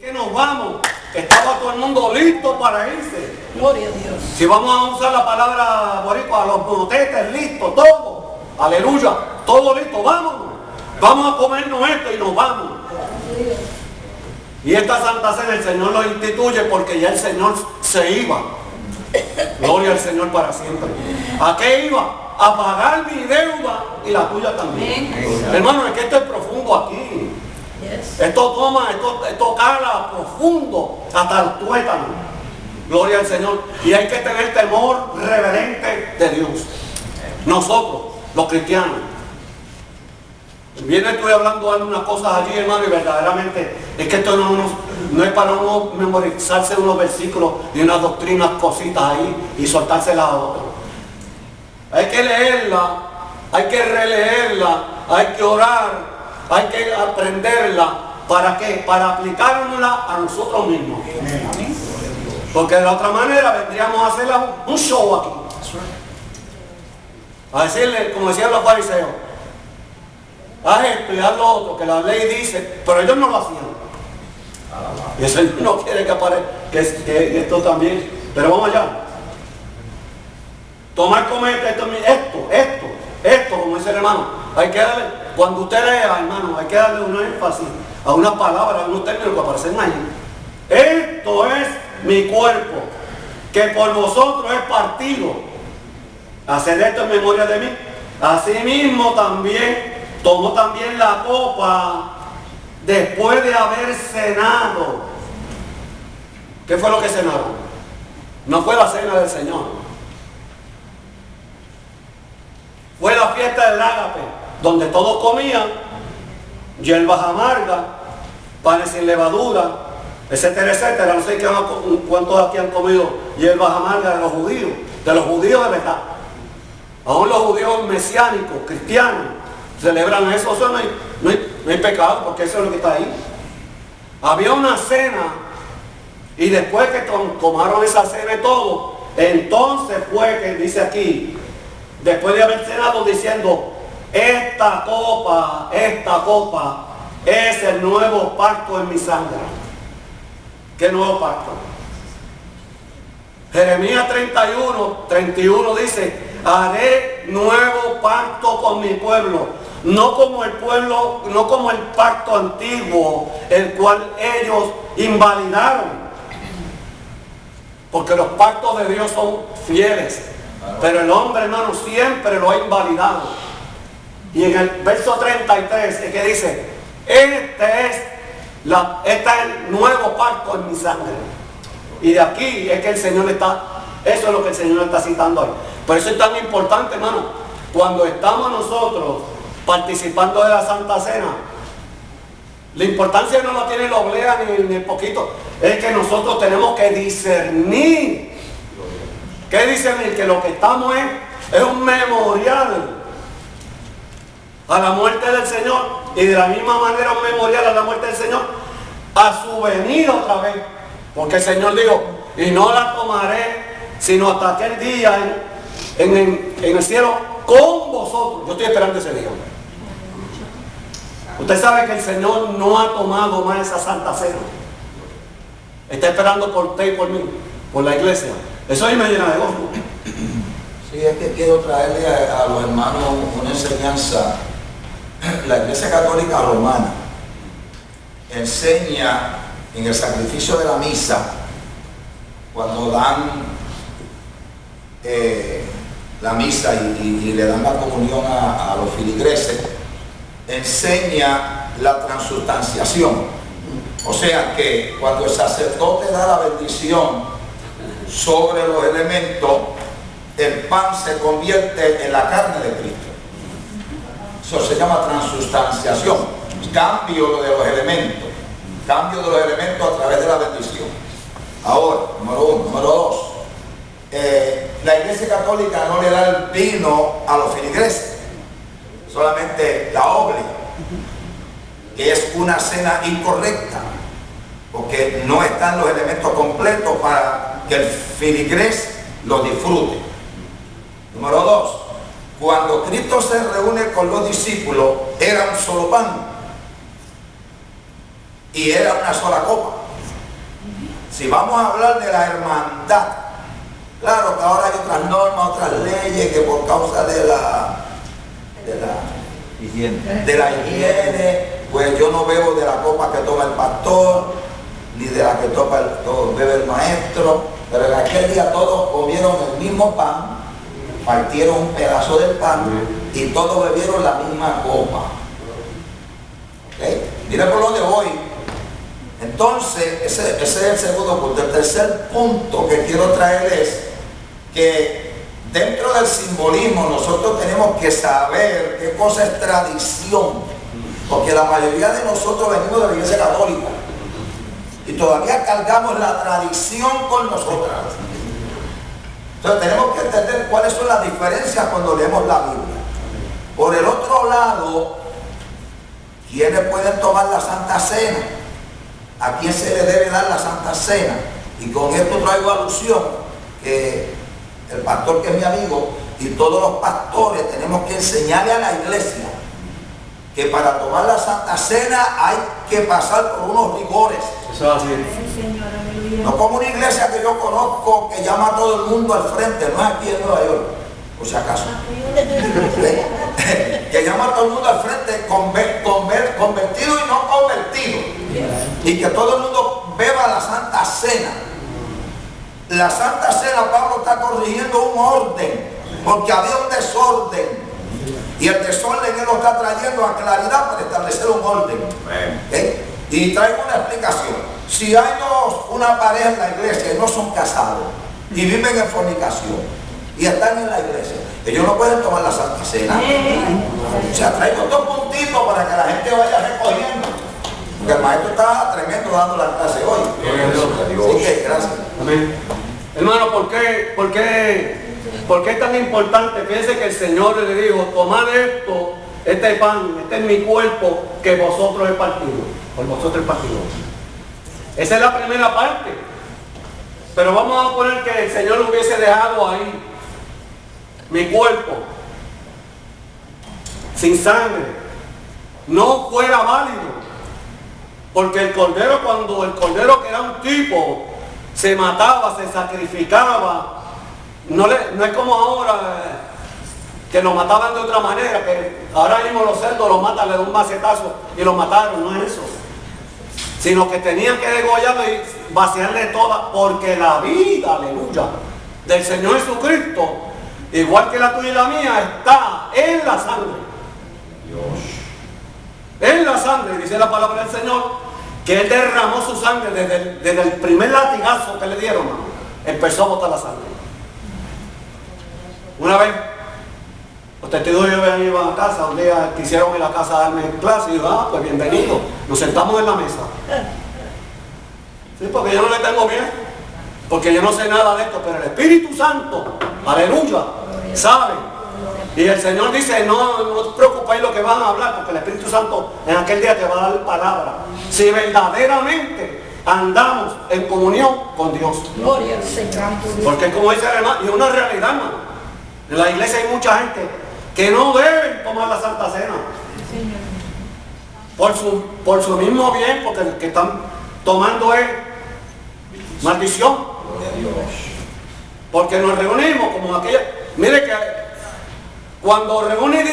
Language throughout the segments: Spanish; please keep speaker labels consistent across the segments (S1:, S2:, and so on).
S1: Que nos vamos, estaba todo el mundo listo para irse.
S2: Gloria a Dios.
S1: Si vamos a usar la palabra boricua, los motetes listos, todo, aleluya, todo listo, vámonos, vamos a comernos esto y nos vamos. Y esta Santa Cena el Señor lo instituye porque ya el Señor se iba. Gloria al Señor para siempre. ¿A qué iba? A pagar mi deuda y la tuya también. Hermano, es que esto es profundo aquí. Esto cala profundo hasta el tuétano. Gloria al Señor. Y hay que tener temor reverente de Dios. Nosotros, los cristianos. Bien, estoy hablando de algunas cosas allí, hermano, y verdaderamente es que esto no es para uno memorizarse unos versículos y unas doctrinas, cositas ahí y soltárselas a otros. Hay que leerla, hay que releerla, hay que orar, hay que aprenderla. ¿Para qué? Para aplicárnosla a nosotros mismos. Porque de la otra manera vendríamos a hacer un show aquí. A decirle, como decían los fariseos, haz esto y haz lo otro, que la ley dice, pero ellos no lo hacían. Y el Señor no quiere que aparezca, que esto también. Pero vamos allá. Tomar, comer, esto, como dice el hermano. Hay que darle, cuando usted lea, hermano, hay que darle un énfasis a unas palabras, a unos términos que aparecen ahí. Esto es mi cuerpo, que por vosotros es partido. Hacer esto en memoria de mí. Asimismo también tomó también la copa después de haber cenado. ¿Qué fue lo que cenaron? No fue la cena del Señor. Fue la fiesta del ágape, donde todos comían hierbas amargas, panes sin levadura, etcétera, etcétera. No sé cuántos aquí han comido hierbas amargas de los judíos de verdad. Aún los judíos mesiánicos, cristianos, celebran eso. Eso no hay pecado, porque eso es lo que está ahí. Había una cena, y después que tomaron esa cena y todo, entonces fue que dice aquí, después de haber cenado, diciendo, esta copa es el nuevo pacto en mi sangre. ¿Qué nuevo pacto? Jeremías 31 dice, haré nuevo pacto con mi pueblo, no como el pacto antiguo, el cual ellos invalidaron. Porque los pactos de Dios son fieles, pero el hombre, hermano, siempre lo ha invalidado. Y en el verso 33 es que dice, este es el nuevo pacto en mi sangre. Y de aquí es que el Señor eso es lo que el Señor está citando ahí. Por eso es tan importante, hermano, cuando estamos nosotros participando de la Santa Cena, la importancia no la tiene la oblea ni el poquito, es que nosotros tenemos que discernir. ¿Qué discernir? Que lo que estamos es un memorial a la muerte del Señor, y de la misma manera un memorial a la muerte del Señor a su venida otra vez, porque el Señor dijo, y no la tomaré sino hasta aquel día en el cielo con vosotros. Yo estoy esperando ese día. Usted sabe que el Señor no ha tomado más esa Santa Cena. Está esperando por usted y por mí, por la iglesia. Eso ahí me llena de gozo.
S3: Sí, es que quiero traerle a los hermanos una enseñanza. La Iglesia Católica Romana enseña en el sacrificio de la misa, cuando dan la misa y le dan la comunión a los filigreses, enseña la transustanciación. O sea que cuando el sacerdote da la bendición sobre los elementos, el pan se convierte en la carne de Cristo. Eso se llama transustanciación, cambio de los elementos a través de la bendición. Ahora, número uno. Número dos, la Iglesia Católica no le da el vino a los filigreses, solamente la oblia, que es una cena incorrecta, porque no están los elementos completos para que el filigrés lo disfrute. Número dos, cuando Cristo se reúne con los discípulos, era un solo pan y era una sola copa. si vamos a hablar de la hermandad, claro que ahora hay otras normas, otras leyes que por causa de la higiene, pues yo no bebo de la copa que toma el pastor, ni de la que bebe el maestro, pero en aquel día todos comieron el mismo pan, partieron un pedazo del pan y todos bebieron la misma copa. ¿Okay? Mira por dónde voy. Entonces, ese es el segundo punto. El tercer punto que quiero traer es que dentro del simbolismo nosotros tenemos que saber qué cosa es tradición, porque la mayoría de nosotros venimos de la Iglesia Católica y todavía cargamos la tradición con nosotras. Entonces tenemos que entender cuáles son las diferencias cuando leemos la Biblia. Por el otro lado, ¿quiénes pueden tomar la Santa Cena? ¿A quién se le debe dar la Santa Cena? Y con esto traigo alusión que el pastor, que es mi amigo, y todos los pastores tenemos que enseñarle a la iglesia que para tomar la Santa Cena hay que pasar por unos rigores.
S1: Eso es así.
S3: No como una iglesia que yo conozco que llama a todo el mundo al frente, no es aquí en Nueva York, por si acaso. Que llama a todo el mundo al frente, convertido y no convertido. Y que todo el mundo beba la Santa Cena. La Santa Cena, Pablo está corrigiendo un orden, porque había un desorden. Y el desorden él lo está trayendo a claridad para establecer un orden. ¿Okay? Y traigo una explicación. Si hay una pareja en la iglesia y no son casados y viven en fornicación y están en la iglesia, ellos no pueden tomar la Santa Cena. O sea, traigo dos puntitos para que la gente vaya recogiendo. Porque el maestro está tremendo dando la clase hoy. Así que gracias.
S1: Amén. Hermano, ¿por qué es tan importante? Fíjense que el Señor le dijo: tomad esto, este pan, este es mi cuerpo que vosotros he partido. Por vosotros he partido. Esa es la primera parte. Pero vamos a poner que el Señor lo hubiese dejado ahí. Mi cuerpo, sin sangre, no fuera válido. Porque el cordero, cuando el cordero, que era un tipo, se mataba, se sacrificaba, no es como ahora, que lo mataban de otra manera, que ahora mismo los cerdos los matan, le dan un macetazo y lo mataron. No es eso, sino que tenían que degollarlo y vaciarle toda, porque la vida, aleluya, del Señor Jesucristo, igual que la tuya y la mía, está en la sangre. En la sangre, dice la palabra del Señor, que Él derramó su sangre desde el primer latigazo que le dieron, empezó a botar la sangre. Una vez, los testigos y yo iban a casa, un día quisieron ir a casa a darme clase, y yo, pues bienvenido, nos sentamos en la mesa. Sí, porque yo no le tengo miedo, porque yo no sé nada de esto, pero el Espíritu Santo, aleluya, sabe. Y el Señor dice: no os preocupéis lo que van a hablar, porque el Espíritu Santo en aquel día te va a dar palabra. Si verdaderamente andamos en comunión con Dios.
S2: Gloria al Señor.
S1: Porque como dice el hermano, y es una realidad, hermano. En la iglesia hay mucha gente que no deben tomar la Santa Cena. Por su mismo bien, porque el que están tomando es maldición. Porque nos reunimos como aquella. Mire que cuando reúne,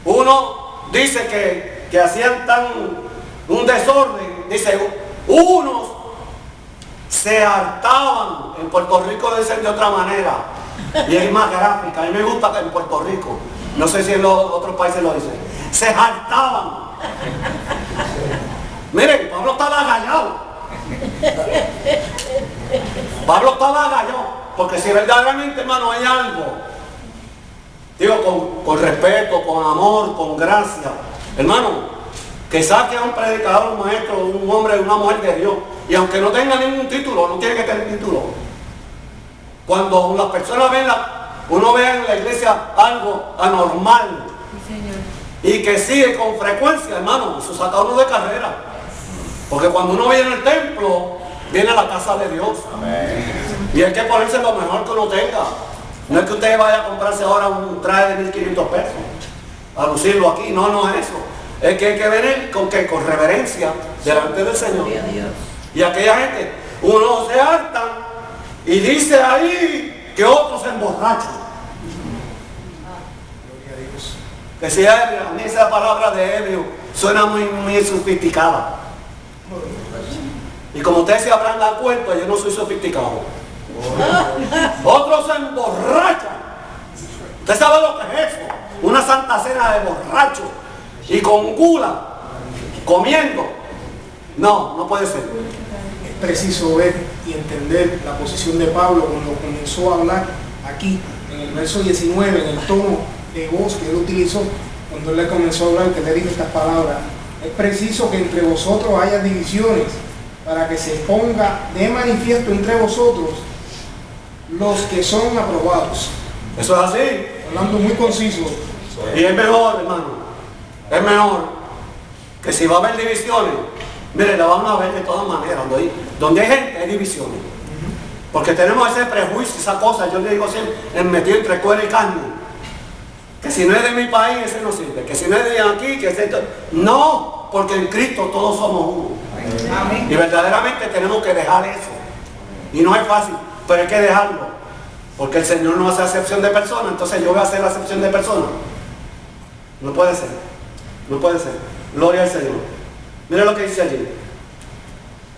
S1: uno dice que hacían un desorden, dice, unos se hartaban. En Puerto Rico dicen de otra manera, y es más gráfica. A mí me gusta que en Puerto Rico, no sé si en los otros países lo dicen, se hartaban. Miren, Pablo estaba agallado. Pablo estaba agallado, porque si verdaderamente, hermano, hay algo, digo, con respeto, con amor, con gracia, hermano, que saque a un predicador, un maestro, un hombre, una mujer de Dios, y aunque no tenga ningún título, no tiene que tener título. Cuando las personas uno ve en la iglesia algo anormal, y que sigue con frecuencia, hermano, eso saca uno de carrera. Porque cuando uno viene al templo, viene a la casa de Dios. Amén. Y hay que ponerse lo mejor que uno tenga. No es que usted vaya a comprarse ahora un traje de 1.500 pesos a lucirlo aquí. No es eso. Es que hay que venir con reverencia delante del Señor. Y aquella gente, Unos se hartan y dice ahí que otros se emborrachan. Que si a mí esa palabra de ebrio suena muy sofisticada. Y como ustedes se habrán dado cuenta, yo no soy sofisticado. Otros se emborrachan. ¿Usted sabe lo que es eso? Una santa cena de borrachos y con gula, comiendo. No, no puede ser.
S2: Es preciso ver y entender la posición de Pablo cuando comenzó a hablar aquí, en el verso 19, en el tono de voz que él utilizó, cuando él le comenzó a hablar, que le dijo estas palabras. Es preciso que entre vosotros haya divisiones, para que se ponga de manifiesto entre vosotros los que son aprobados.
S1: Eso es así.
S2: Hablando muy conciso.
S1: Y es mejor, hermano, es mejor que si va a haber divisiones, mire, la van a ver de todas maneras. Donde hay gente, hay divisiones. Porque tenemos ese prejuicio, esa cosa, yo le digo siempre, metido entre cuero y carne. Que si no es de mi país, ese no sirve. Que si no es de aquí, que ese... No, porque en Cristo todos somos uno. Amén. Y verdaderamente tenemos que dejar eso. Y no es fácil, pero hay que dejarlo. Porque el Señor no hace acepción de personas, entonces yo voy a hacer la acepción de personas. No puede ser. No puede ser. Gloria al Señor. Mira lo que dice allí.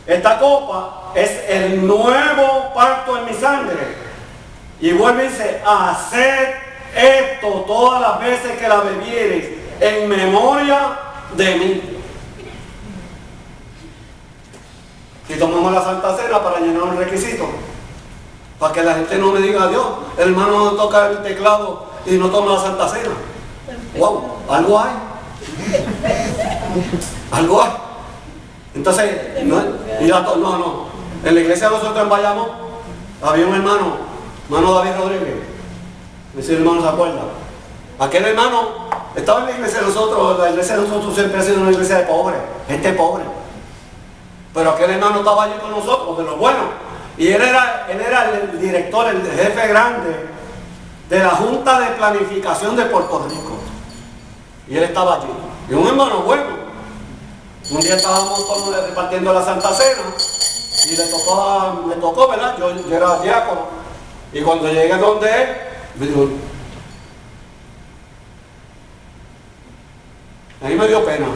S1: Esta copa es el nuevo pacto en mi sangre. Y vuelve y dice, haced esto todas las veces que la bebiereis en memoria de mí. Y tomamos la Santa Cena para llenar un requisito. Para que la gente no me diga, Dios, el hermano no toca el teclado y no toma la Santa Cena. Wow, algo hay. Algo hay. Entonces, no. En la iglesia nosotros en Bayamo había un hermano David Rodríguez. Ese hermano se acuerda. Aquel hermano estaba en la iglesia de nosotros. La iglesia de nosotros siempre ha sido una iglesia de pobres, gente pobre. Pero aquel hermano estaba allí con nosotros, de lo bueno. Y él era el director, el jefe grande de la Junta de Planificación de Puerto Rico. Y él estaba allí. Y un hermano bueno. Un día estábamos todos repartiendo la Santa Cena y me tocó, ¿verdad? Yo era diácono. Y cuando llegué donde él, me dijo, a mí me dio pena.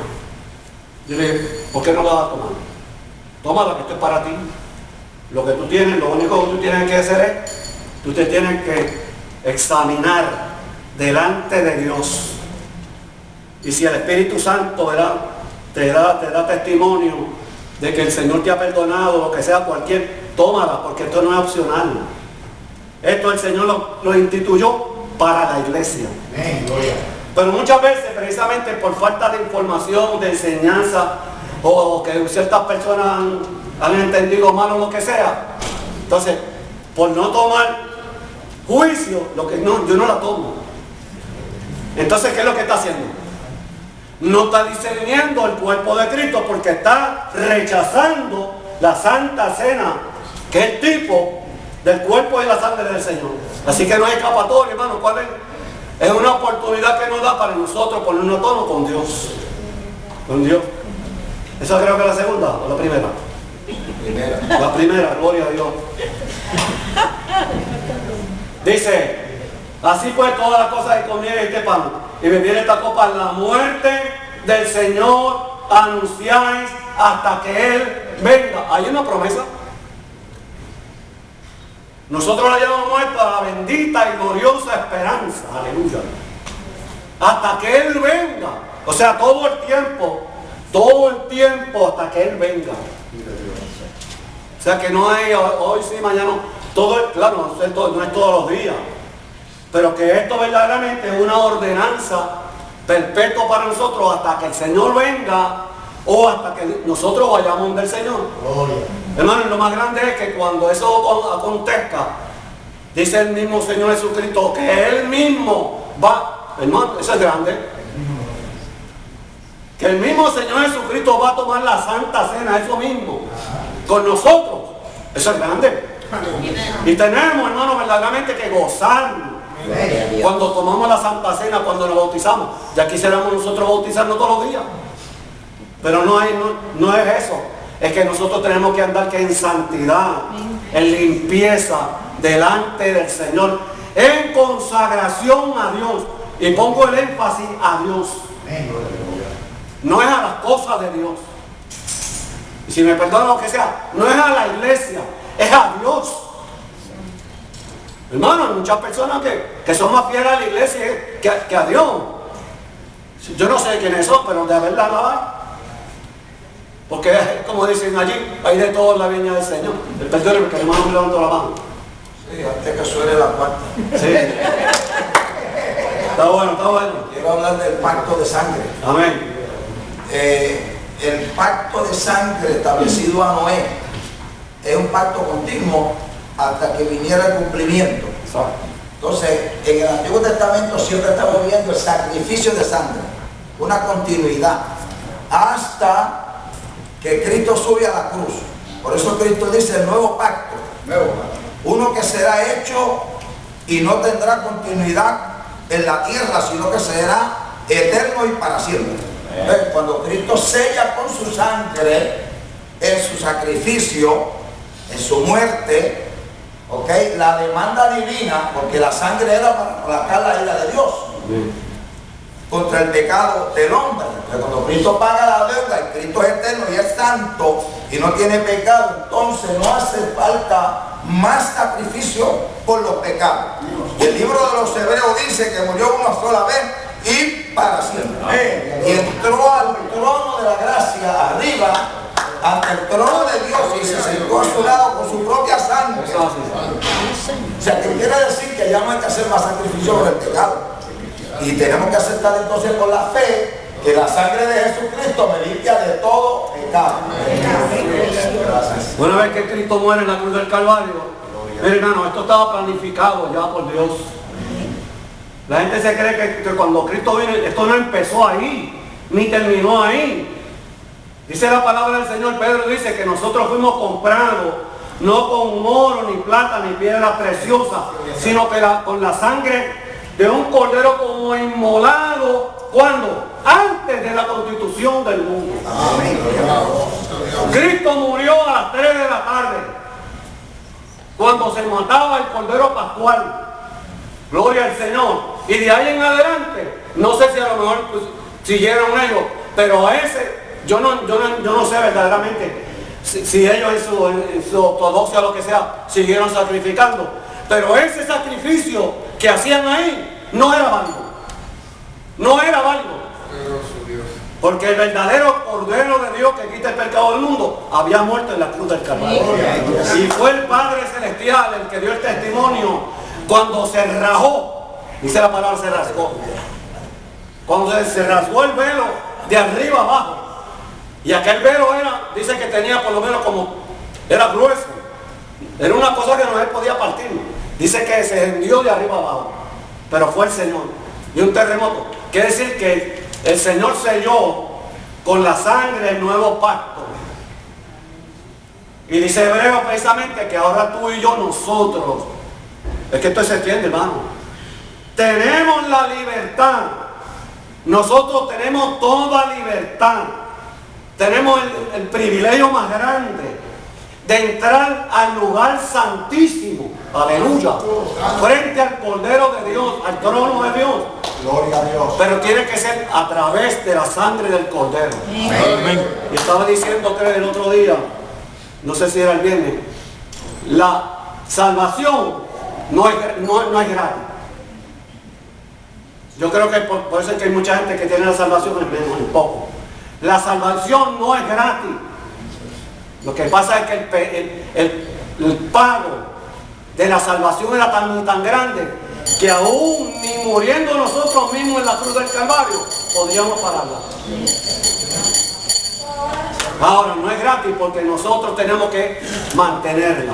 S1: Yo le dije, ¿por qué no la vas a tomar? Tómala, que esto es para ti. Lo que tú tienes, lo único que tú tienes que hacer es, tú te tienes que examinar delante de Dios. Y si el Espíritu Santo, ¿verdad?, te da testimonio de que el Señor te ha perdonado, lo que sea, tómala, porque esto no es opcional. Esto el Señor lo instituyó para la iglesia. Pero muchas veces, precisamente por falta de información, de enseñanza, o que ciertas personas han entendido mal o lo que sea, entonces, por no tomar juicio, yo no la tomo. Entonces, ¿qué es lo que está haciendo? No está discerniendo el cuerpo de Cristo, porque está rechazando la Santa Cena, que es tipo del cuerpo y la sangre del Señor. Así que no hay escapatoria, hermano. ¿Cuál es? Es una oportunidad que nos da para nosotros ponernos a tono con Dios. Con Dios. ¿Eso creo que es la segunda o la primera? La primera, gloria a Dios. Dice, así pues todas las cosas que comiere este pan y beber esta copa, la muerte del Señor anunciáis hasta que Él venga. Hay una promesa. Nosotros la llamamos muerta a la bendita y gloriosa esperanza. Aleluya. Hasta que Él venga. O sea, todo el tiempo hasta que Él venga. O sea, que no hay hoy sí, mañana no. Claro, no es todos los días. Pero que esto verdaderamente es una ordenanza perpetua para nosotros hasta que el Señor venga o hasta que nosotros vayamos del Señor. Hermano, lo más grande es que cuando eso acontezca, dice el mismo Señor Jesucristo, que Él mismo va, hermano, eso es grande. Que el mismo Señor Jesucristo va a tomar la Santa Cena, eso mismo, con nosotros. Eso es grande. Y tenemos, hermano, verdaderamente que gozarnos cuando tomamos la Santa Cena, cuando nos bautizamos. Ya quisiéramos nosotros bautizarnos todos los días. Pero no es eso. es que nosotros tenemos que andar en santidad, en limpieza, delante del Señor, en consagración a Dios. Y pongo el énfasis a Dios. No es a las cosas de Dios. Y si me perdonan lo que sea, no es a la iglesia, es a Dios. Hermano, hay muchas personas que son más fieles a la iglesia que a Dios. Yo no sé quiénes son, pero de verdad la hay. Porque como dicen allí, hay de todo en la viña del Señor. Perdónenme que el hermano me levantó la mano.
S3: Sí, antes que suene la cuarta.
S1: Sí. Está bueno, está bueno.
S3: Quiero hablar del pacto de sangre.
S1: Amén.
S3: El pacto de sangre establecido a Noé es un pacto continuo hasta que viniera el cumplimiento. Entonces, en el Antiguo Testamento siempre estamos viendo el sacrificio de sangre, una continuidad, hasta que Cristo sube a la cruz. Por eso Cristo dice el nuevo pacto, uno que será hecho y no tendrá continuidad en la tierra, sino que será eterno y para siempre. Entonces, cuando Cristo sella con su sangre en su sacrificio, en su muerte, la demanda divina, porque la sangre era para aplacar la ira de Dios contra el pecado del hombre. Entonces, cuando Cristo paga la deuda, y Cristo es eterno y es santo y no tiene pecado, entonces no hace falta más sacrificio por los pecados. Y el libro de los Hebreos dice que murió una sola vez y para siempre. Y entró al trono de la gracia arriba, ante el trono de Dios, y se sentó a su lado con su propia sangre. O sea, que quiere decir que ya no hay que hacer más sacrificio por el pecado. Y tenemos que aceptar entonces con la fe que la sangre de Jesucristo me limpia de todo pecado.
S1: Una vez que Cristo muere en la cruz del Calvario, mire, hermano, esto estaba planificado ya por Dios. La gente se cree que cuando Cristo vino, esto no empezó ahí, ni terminó ahí. Dice la palabra del Señor, Pedro dice que nosotros fuimos comprados, no con oro, ni plata, ni piedra preciosa, sino que con la sangre de un cordero como inmolado, ¿cuándo? Antes de la constitución del mundo. Amén. Cristo murió a las 3 de la tarde, cuando se mataba el cordero pascual. Gloria al Señor. Y de ahí en adelante, no sé si a lo mejor siguieron ellos, pero a ese, yo no sé verdaderamente si ellos en su ortodoxia o lo que sea, siguieron sacrificando. Pero ese sacrificio que hacían ahí no era válido. No era válido. Porque el verdadero Cordero de Dios que quita el pecado del mundo había muerto en la cruz del Calvario. Y fue el Padre Celestial el que dio el testimonio cuando se rajó. Dice la palabra se rasgó. Cuando se rasgó el velo de arriba abajo. Y aquel velo era, dice que tenía por lo menos como, era grueso. Era una cosa que no se podía partir. Dice que se hendió de arriba abajo. Pero fue el Señor. Y un terremoto. Quiere decir que el Señor selló con la sangre el nuevo pacto. Y dice Hebreo precisamente que ahora tú y yo, nosotros, es que esto se entiende, hermano, tenemos la libertad. Nosotros tenemos toda libertad. Tenemos el privilegio más grande de entrar al lugar santísimo, aleluya, frente al Cordero de Dios, al trono de Dios.
S3: Gloria a Dios.
S1: Pero tiene que ser a través de la sangre del Cordero. Amén. Y estaba diciendo que el otro día, no sé si era el viernes, la salvación no es gratis. Yo creo que por eso es que hay mucha gente que tiene la salvación en poco. La salvación no es gratis. Lo que pasa es que el pago de la salvación era tan grande que aún ni muriendo nosotros mismos en la cruz del Calvario podríamos pagarla. Ahora, no es gratis porque nosotros tenemos que mantenerla.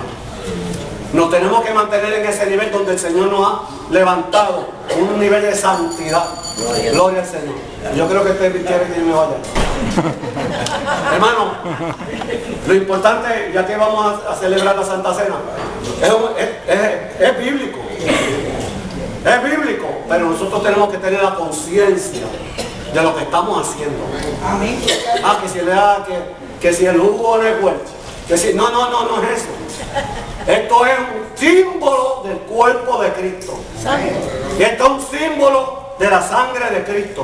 S1: Nos tenemos que mantener en ese nivel donde el Señor nos ha levantado, un nivel de santidad. Gloria al Señor. Yo creo que usted quiere que yo me vaya. Hermano, lo importante, ya que vamos a celebrar la Santa Cena, es bíblico. Es bíblico, pero nosotros tenemos que tener la conciencia de lo que estamos haciendo. Que si le da que si el jugo en el huerto, que si no es eso. Esto es un símbolo del cuerpo de Cristo. Y esto es un símbolo de la sangre de Cristo.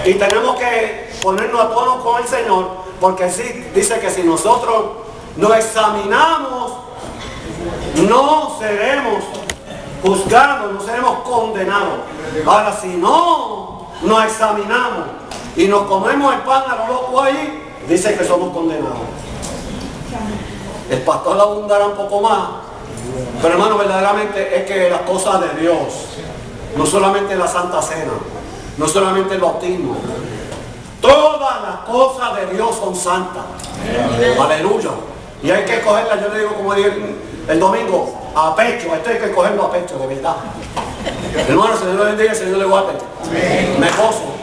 S1: Y tenemos que ponernos a tono con el Señor, porque sí, dice que si nosotros nos examinamos, no seremos juzgados, no seremos condenados. Ahora, si no nos examinamos y nos comemos el pan a lo loco ahí, dice que somos condenados. El pastor abundará un poco más, pero hermano, verdaderamente es que las cosas de Dios, no solamente la Santa Cena, no solamente el bautismo, todas las cosas de Dios son santas. Aleluya. Y hay que cogerlas, yo le digo como dije el domingo, a pecho. Esto hay que cogerlo a pecho, de verdad. Hermano, Señor le bendiga, Señor le guarde. Me gozo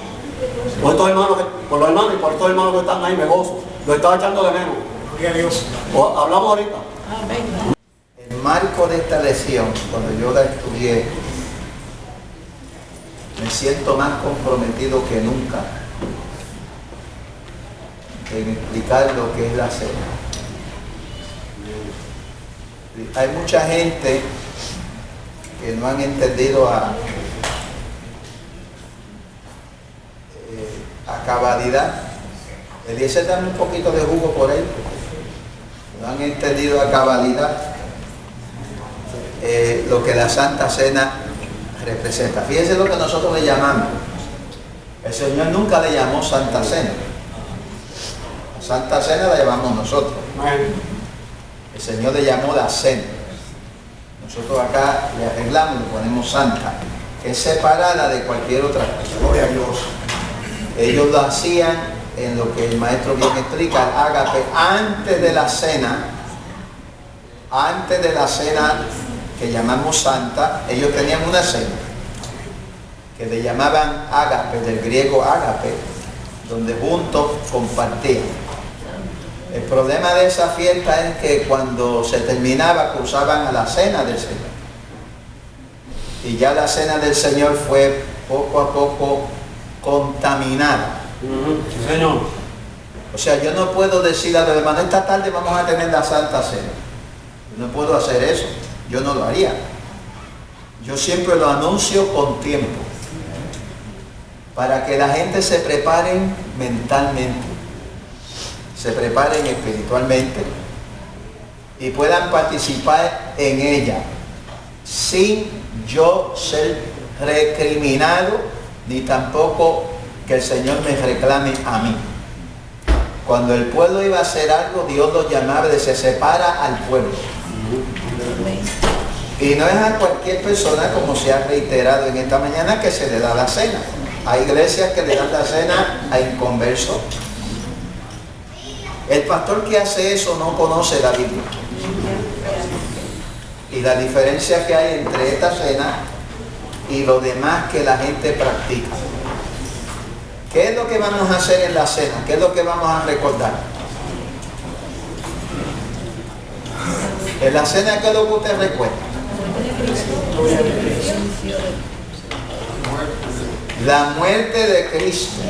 S1: por estos hermanos, por los hermanos y por estos hermanos que están ahí, me gozo. Lo estaba echando de menos.
S2: Gloria a Dios.
S1: Hablamos ahorita.
S4: En el marco de esta lección, cuando yo la estudié, me siento más comprometido que nunca en explicar lo que es la cena. Hay mucha gente que no han entendido a cabalidad. Eliezer, dame un poquito de jugo por ahí. No han entendido a cabalidad lo que la Santa Cena representa. Fíjense lo que nosotros le llamamos. El Señor nunca le llamó Santa Cena. La Santa Cena la llamamos nosotros. El Señor le llamó la cena. Nosotros acá le arreglamos, le ponemos santa, que es separada de cualquier otra cosa.
S2: Gloria a Dios.
S4: Ellos lo hacían en lo que el maestro bien explica, el ágape, antes de la cena que llamamos santa. Ellos tenían una cena que le llamaban ágape, del griego ágape, donde juntos compartían. El problema de esa fiesta es que cuando se terminaba cruzaban a la cena del Señor. Y ya la cena del Señor fue poco a poco contaminada.
S1: Sí, Señor.
S4: O sea, yo no puedo decir a los hermanos, esta tarde vamos a tener la Santa Cena. No puedo hacer eso. Yo no lo haría. Yo siempre lo anuncio con tiempo, para que la gente se prepare mentalmente, se preparen espiritualmente y puedan participar en ella sin yo ser recriminado, ni tampoco que el Señor me reclame a mí. Cuando el pueblo iba a hacer algo, Dios lo llamaba y se separa al pueblo. Y no es a cualquier persona, como se ha reiterado en esta mañana, que se le da la cena. Hay iglesias que le dan la cena a inconversos. El pastor que hace eso no conoce la Biblia. Y la diferencia que hay entre esta cena y lo demás que la gente practica. ¿Qué es lo que vamos a hacer en la cena? ¿Qué es lo que vamos a recordar? En la cena, ¿qué es lo que usted recuerda? La muerte de Cristo.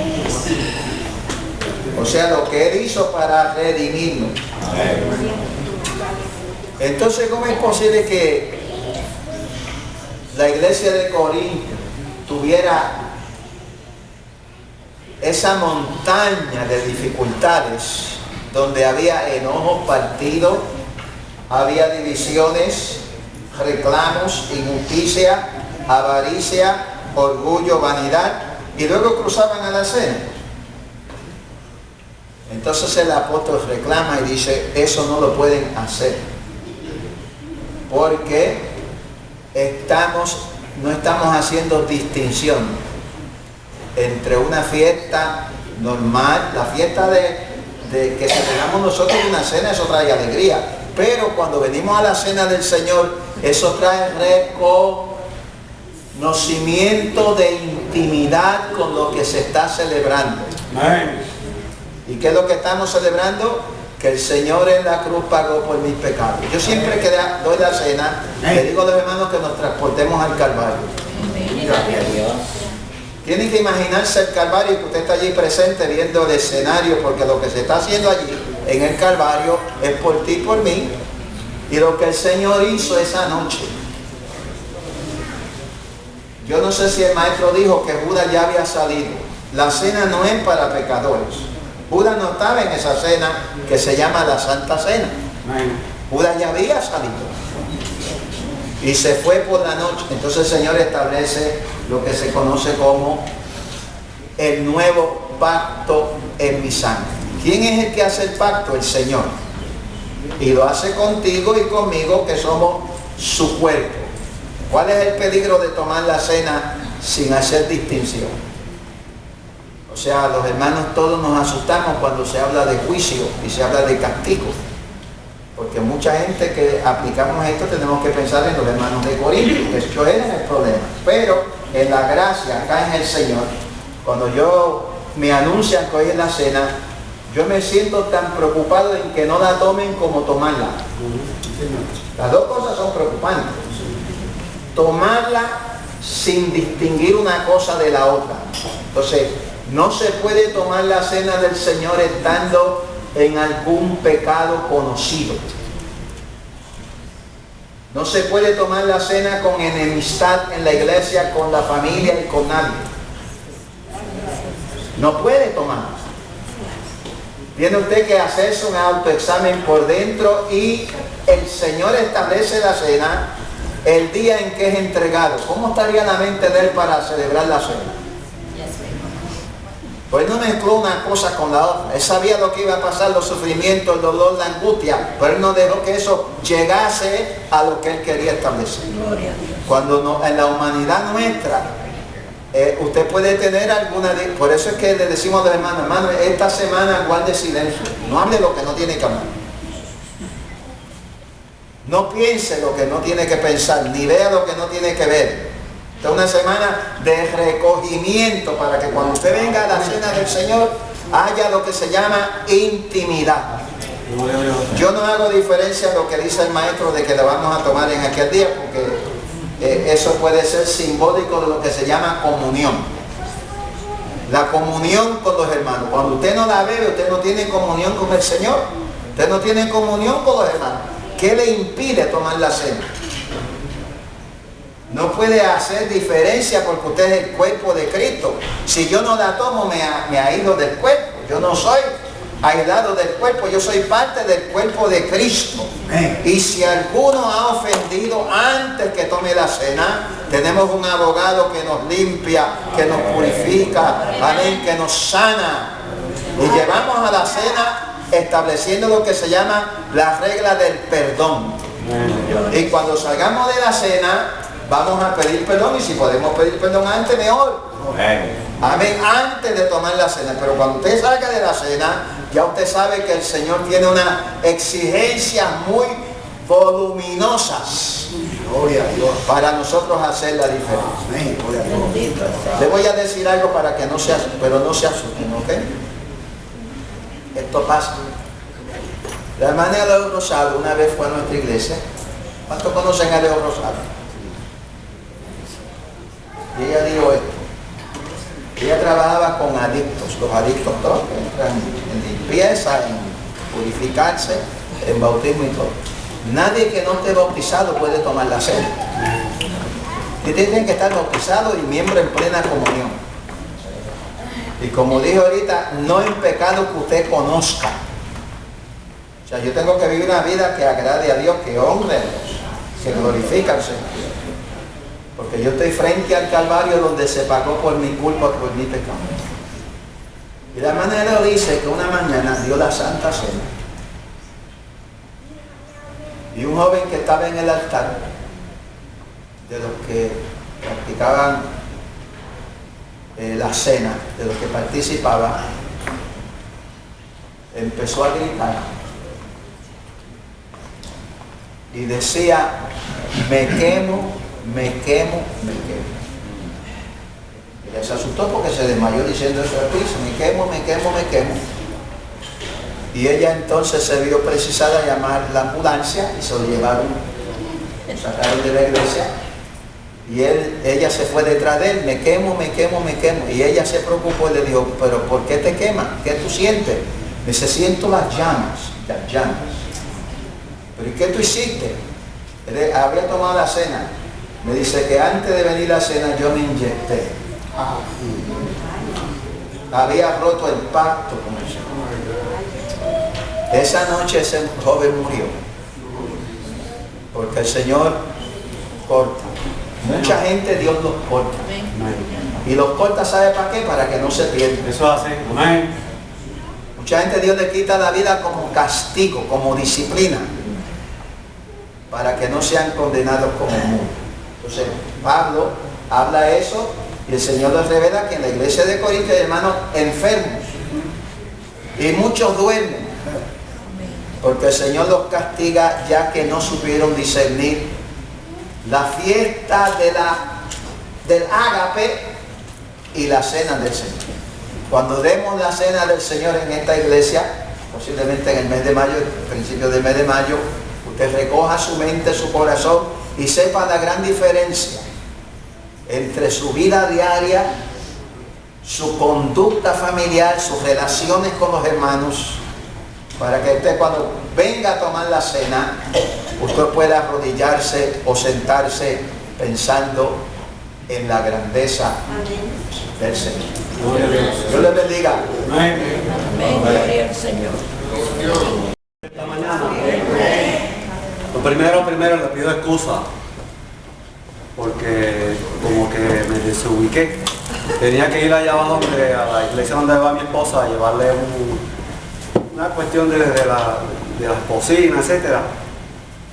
S4: O sea, lo que Él hizo para redimirnos. Entonces, ¿cómo es posible que la iglesia de Corinto tuviera esa montaña de dificultades, donde había enojos, partidos, había divisiones, reclamos, injusticia, avaricia, orgullo, vanidad, y luego cruzaban a la cena? Entonces el apóstol reclama y dice, eso no lo pueden hacer, porque no estamos haciendo distinción entre una fiesta normal, la fiesta de que celebramos nosotros una cena, eso trae alegría, pero cuando venimos a la cena del Señor, eso trae reconocimiento de intimidad con lo que se está celebrando.
S1: Amén.
S4: ¿Y qué es lo que estamos celebrando? Que el Señor en la cruz pagó por mis pecados. Yo siempre que doy la cena, le digo a los hermanos que nos transportemos al Calvario. Tienen que imaginarse el Calvario, que usted está allí presente viendo el escenario, porque lo que se está haciendo allí en el Calvario es por ti y por mí. Y lo que el Señor hizo esa noche, yo no sé si el maestro dijo que Judas ya había salido. La cena no es para pecadores. Judas no estaba en esa cena que se llama la Santa Cena. Judas ya había salido y se fue por la noche. Entonces el Señor establece lo que se conoce como el nuevo pacto en mi sangre. ¿Quién es el que hace el pacto? El Señor. Y lo hace contigo y conmigo, que somos su cuerpo. ¿Cuál es el peligro de tomar la cena sin hacer distinción? O sea, los hermanos todos nos asustamos cuando se habla de juicio y se habla de castigo. Porque mucha gente que aplicamos esto tenemos que pensar en los hermanos de Corinto, que eso era el problema. Pero en la gracia, acá en el Señor, cuando yo me anuncian que hoy es la cena, yo me siento tan preocupado en que no la tomen como tomarla. Las dos cosas son preocupantes. Tomarla sin distinguir una cosa de la otra. Entonces, no se puede tomar la cena del Señor estando en algún pecado conocido. No se puede tomar la cena con enemistad en la iglesia, con la familia y con nadie. No puede tomar. Tiene usted que hacerse un autoexamen por dentro y el Señor establece la cena el día en que es entregado. ¿Cómo estaría la mente de él para celebrar la cena? Pues no mezcló una cosa con la otra. Él sabía lo que iba a pasar, los sufrimientos, el dolor, la angustia, pero él no dejó que eso llegase a lo que él quería establecer. Cuando no, en la humanidad nuestra, usted puede tener alguna... Por eso es que le decimos a los hermanos, hermano, esta semana guarde silencio. No hable lo que no tiene que hablar. No piense lo que no tiene que pensar, ni vea lo que no tiene que ver. Esta es una semana de recogimiento para que cuando usted venga a la cena del Señor haya lo que se llama intimidad. Yo no hago diferencia en lo que dice el maestro de que la vamos a tomar en aquel día, porque eso puede ser simbólico de lo que se llama comunión. La comunión con los hermanos. Cuando usted no la bebe, usted no tiene comunión con el Señor. Usted no tiene comunión con los hermanos. ¿Qué le impide tomar la cena? No puede hacer diferencia porque usted es el cuerpo de Cristo. Si yo no la tomo, me aíslo del cuerpo. Yo no soy aislado del cuerpo, yo soy parte del cuerpo de Cristo. Y si alguno ha ofendido antes que tome la cena, tenemos un abogado que nos limpia, que nos purifica, amén, que nos sana. Y llevamos a la cena estableciendo lo que se llama la regla del perdón. Y cuando salgamos de la cena, vamos a pedir perdón, y si podemos pedir perdón antes, mejor. Amén, antes de tomar la cena. Pero cuando usted salga de la cena, ya usted sabe que el Señor tiene unas exigencias muy voluminosas para nosotros hacer la diferencia. Le voy a decir algo para que no se asusten, pero no se asusten, ¿ok? Esto pasa. La hermana Leo Rosado una vez fue a nuestra iglesia. ¿Cuántos conocen a Leo Rosado? Y ella dijo esto. Ella trabajaba con adictos. Los adictos todos entran en limpieza, en purificarse, en bautismo y todo. Nadie que no esté bautizado puede tomar la cena. Tienen que estar bautizados y miembros en plena comunión. Y como dije ahorita, no en pecado que usted conozca. O sea, yo tengo que vivir una vida que agrade a Dios, que honre a Dios, que glorifique al Señor. Porque yo estoy frente al Calvario donde se pagó por mi culpa, por mi pecado. Y la hermana Leo dice que una mañana dio la Santa Cena. Y un joven que estaba en el altar, de los que practicaban la cena, de los que participaban, empezó a gritar. Y decía, me quemo, me quemo, me quemo. Ella se asustó porque se desmayó diciendo eso al piso, me quemo, me quemo, me quemo. Y ella entonces se vio precisada a llamar la ambulancia y se lo llevaron, sacaron de la iglesia. Y ella se fue detrás de él, me quemo, me quemo, me quemo. Y ella se preocupó y le dijo, pero ¿por qué te quema? ¿Qué tú sientes? Me dice, siento las llamas. ¿Pero y qué tú hiciste? Había tomado la cena. Me dice que antes de venir a la cena yo me inyecté. Había roto el pacto con el Señor. Esa noche ese joven murió. Porque el Señor corta. Mucha gente Dios los corta. Y los corta, ¿sabe para qué? Para que no se pierdan.
S1: Eso hace. Amén.
S4: Mucha gente Dios le quita la vida como castigo, como disciplina, para que no sean condenados como el mundo. Entonces, Pablo habla eso y el Señor les revela que en la iglesia de Corinto hay hermanos enfermos y muchos duermen, porque el Señor los castiga ya que no supieron discernir la fiesta del ágape y la cena del Señor. Cuando demos la cena del Señor en esta iglesia, posiblemente en el mes de mayo, principio del mes de mayo, usted recoja su mente, su corazón y sepa la gran diferencia entre su vida diaria, su conducta familiar, sus relaciones con los hermanos, para que usted cuando venga a tomar la cena, usted pueda arrodillarse o sentarse pensando en la grandeza del Señor. Dios les bendiga.
S1: Amén.
S5: Gloria al Señor.
S1: Esta mañana. Lo primero le pido excusa porque como que me desubiqué. Tenía que ir allá abajo a la iglesia donde va mi esposa a llevarle una cuestión de las cocinas, etcétera.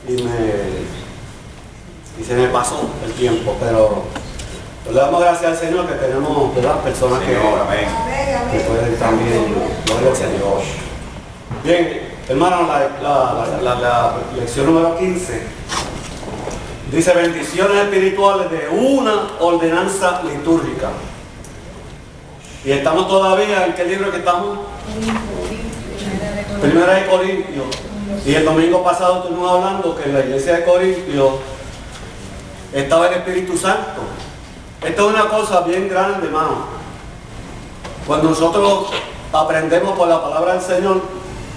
S1: Y se me pasó el tiempo, pero le damos gracias al Señor que tenemos, ¿verdad?, personas que pueden también, gloria al Señor. Bien, hermanos, la lección número 15 dice bendiciones espirituales de una ordenanza litúrgica. Y estamos todavía, ¿en qué libro que estamos? Primera de Corintios. Y el domingo pasado estuvimos hablando que en la iglesia de Corintios estaba el Espíritu Santo. Esto es una cosa bien grande, hermano. Cuando nosotros aprendemos por la palabra del Señor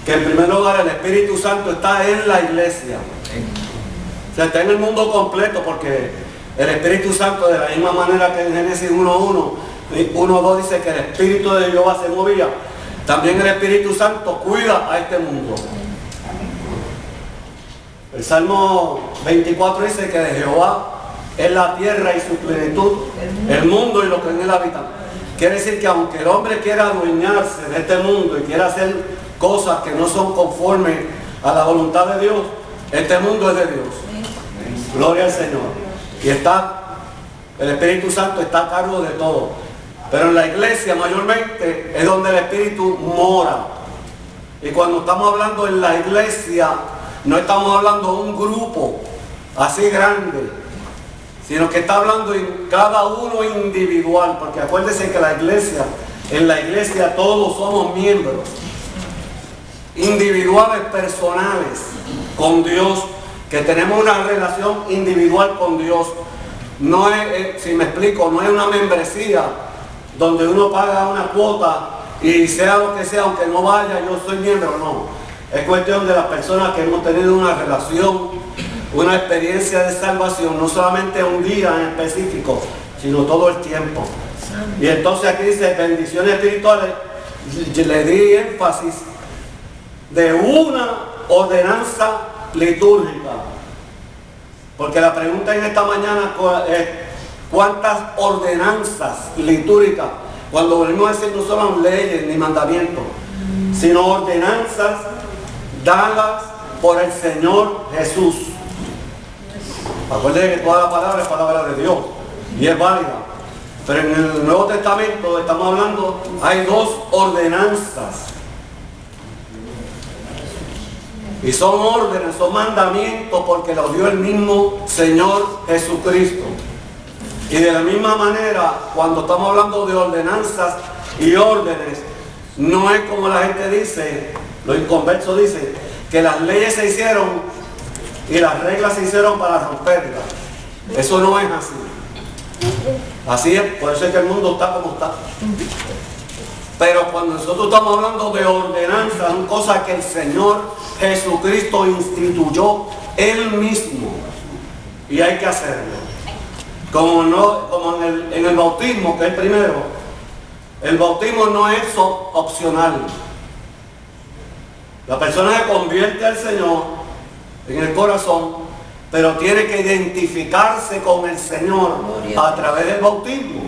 S1: que en primer lugar el Espíritu Santo está en la iglesia. O sea, está en el mundo completo, porque el Espíritu Santo, de la misma manera que en Génesis 1:1, 1:2 dice que el Espíritu de Jehová se movía, también el Espíritu Santo cuida a este mundo. El Salmo 24 dice que de Jehová es la tierra y su plenitud, el mundo y lo que en él habitan. Quiere decir que aunque el hombre quiera adueñarse de este mundo y quiera hacer cosas que no son conformes a la voluntad de Dios, este mundo es de Dios. Gloria al Señor. Y el Espíritu Santo está a cargo de todo. Pero en la iglesia mayormente es donde el Espíritu mora. Y cuando estamos hablando en la iglesia, no estamos hablando de un grupo así grande, sino que está hablando en cada uno individual, porque acuérdense que en la iglesia todos somos miembros individuales, personales, con Dios, que tenemos una relación individual con Dios. No es, si me explico, no es una membresía donde uno paga una cuota y sea lo que sea, aunque no vaya, yo soy miembro, no. Es cuestión de las personas que hemos tenido una relación, una experiencia de salvación, no solamente un día en específico, sino todo el tiempo. Y entonces aquí dice bendiciones espirituales, le di énfasis de una ordenanza litúrgica. Porque la pregunta en esta mañana es ¿cuántas ordenanzas litúrgicas? Cuando volvemos a decir no son leyes ni mandamientos, sino ordenanzas dadas por el Señor Jesús. Acuérdense que toda la palabra es palabra de Dios y es válida. Pero en el Nuevo Testamento estamos hablando, hay dos ordenanzas. Y son órdenes, son mandamientos porque los dio el mismo Señor Jesucristo. Y de la misma manera, cuando estamos hablando de ordenanzas y órdenes, no es como la gente dice, los inconversos dicen, que las leyes se hicieron y las reglas se hicieron para romperlas. Eso no es así. Así es, por eso es que el mundo está como está. Pero cuando nosotros estamos hablando de ordenanza, son cosas que el Señor Jesucristo instituyó Él mismo. Y hay que hacerlo. Como en el bautismo, que es el primero. El bautismo no es opcional. La persona se convierte al Señor en el corazón, pero tiene que identificarse con el Señor a través del bautismo.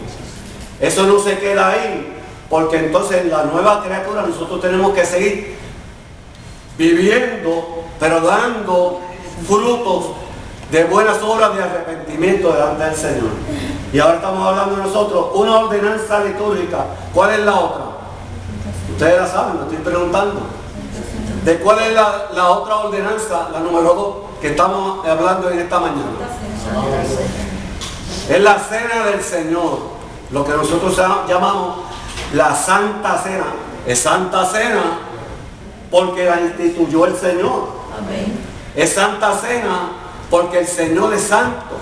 S1: Eso no se queda ahí, porque entonces la nueva criatura nosotros tenemos que seguir viviendo, pero dando frutos de buenas obras de arrepentimiento delante del Señor. Y ahora estamos hablando nosotros, una ordenanza litúrgica. ¿Cuál es la otra? Ustedes la saben, lo estoy preguntando. ¿De cuál es la otra ordenanza, la número 2, que estamos hablando en esta mañana? Es la cena del Señor, lo que nosotros llamamos la Santa Cena. Es Santa Cena porque la instituyó el Señor.
S5: Amén.
S1: Es Santa Cena porque el Señor es santo.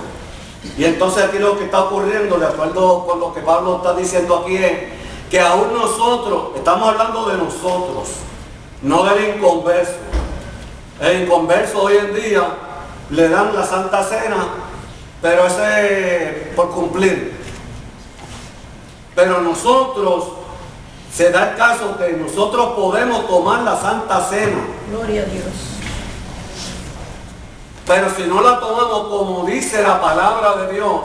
S1: Y entonces aquí lo que está ocurriendo, de acuerdo con lo que Pablo está diciendo aquí, es que aún nosotros, estamos hablando de nosotros, no del inconverso. El inconverso hoy en día le dan la Santa Cena, pero ese es por cumplir. Pero nosotros, se da el caso que nosotros podemos tomar la Santa Cena.
S5: Gloria a Dios.
S1: Pero si no la tomamos como dice la palabra de Dios,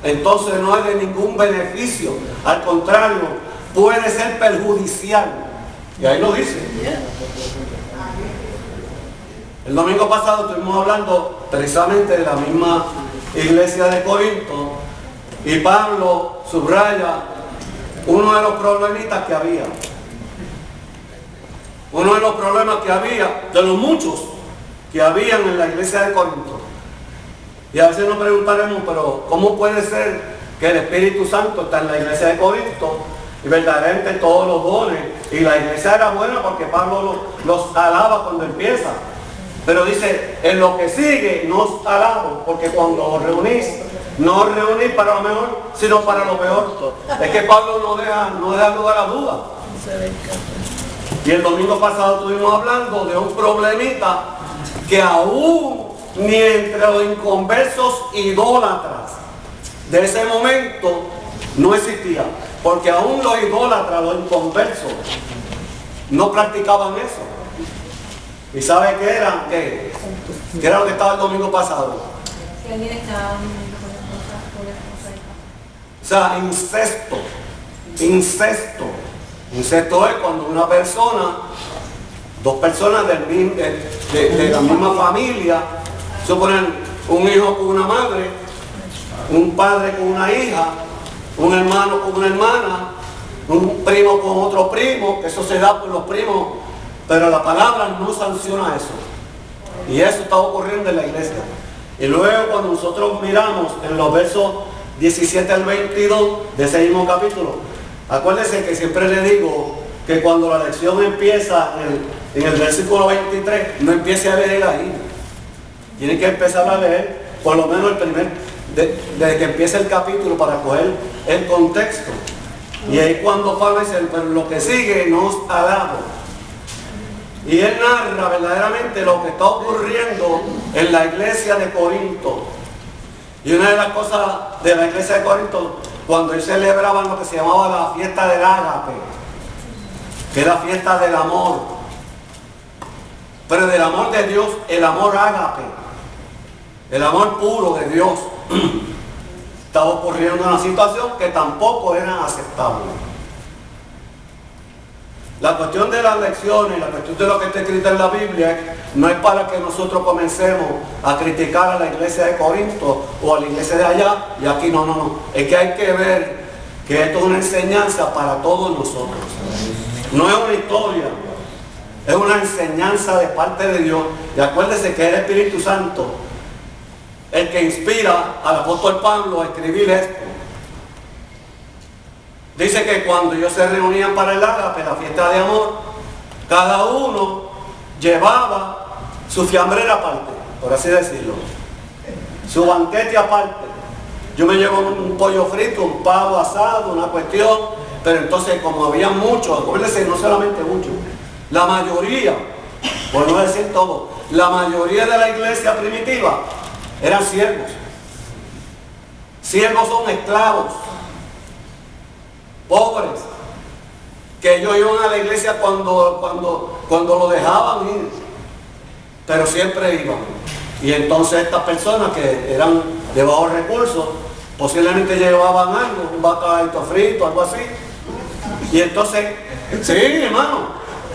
S1: entonces no es de ningún beneficio. Al contrario, puede ser perjudicial. Y ahí lo dice. El domingo pasado estuvimos hablando precisamente de la misma iglesia de Corinto. Y Pablo subraya uno de los problemitas que había. Uno de los problemas que había, de los muchos que habían en la iglesia de Corinto. Y a veces nos preguntaremos, pero ¿cómo puede ser que el Espíritu Santo está en la iglesia de Corinto? Y verdaderamente todos los dones. Y la iglesia era buena porque Pablo los alaba cuando empieza. Pero dice, en lo que sigue no os alabo, porque cuando os reunís, no os reunís para lo mejor, sino para lo peor. Es que Pablo no deja lugar a duda. Y el domingo pasado estuvimos hablando de un problemita que aún ni entre los inconversos idólatras de ese momento no existía. Porque aún los idólatras, los inconversos, no practicaban eso. ¿Y sabe qué era? ¿Qué era lo que estaba el domingo pasado? O sea, incesto. Incesto es cuando una persona, dos personas de la misma familia, suponen un hijo con una madre, un padre con una hija, un hermano con una hermana, un primo con otro primo, que eso se da por los primos, pero la palabra no sanciona eso. Y eso está ocurriendo en la iglesia. Y luego cuando nosotros miramos en los versos 17 al 22 de ese mismo capítulo, acuérdense que siempre le digo que cuando la lección empieza en el versículo 23, no empiece a leer ahí. Tiene que empezar a leer por lo menos desde que empieza el capítulo para coger el contexto. Y ahí cuando Pablo dice, pero lo que sigue nos alabo. Y él narra verdaderamente lo que está ocurriendo en la iglesia de Corinto. Y una de las cosas de la iglesia de Corinto, cuando ellos celebraban lo que se llamaba la fiesta del ágape, que es la fiesta del amor. Pero del amor de Dios, el amor ágape, el amor puro de Dios. Estaba ocurriendo una situación que tampoco era aceptable. La cuestión de las lecciones, la cuestión de lo que está escrito en la Biblia, no es para que nosotros comencemos a criticar a la iglesia de Corinto o a la iglesia de allá, y aquí no. Es que hay que ver que esto es una enseñanza para todos nosotros. No es una historia, es una enseñanza de parte de Dios. Y acuérdese que es el Espíritu Santo el que inspira al apóstol Pablo a escribir esto. Dice que cuando ellos se reunían para el ágape, la fiesta de amor, cada uno llevaba su fiambrera aparte, por así decirlo, su banquete aparte. Yo me llevo un pollo frito, un pavo asado, una cuestión, pero entonces como había muchos, acuérdense, no solamente muchos, la mayoría, por no decir todo, la mayoría de la iglesia primitiva eran siervos. Siervos son esclavos, pobres, que ellos iban a la iglesia cuando lo dejaban ir, pero siempre iban. Y entonces estas personas que eran de bajos recursos, posiblemente llevaban algo, un bacalao frito, algo así. Y entonces, sí, hermano,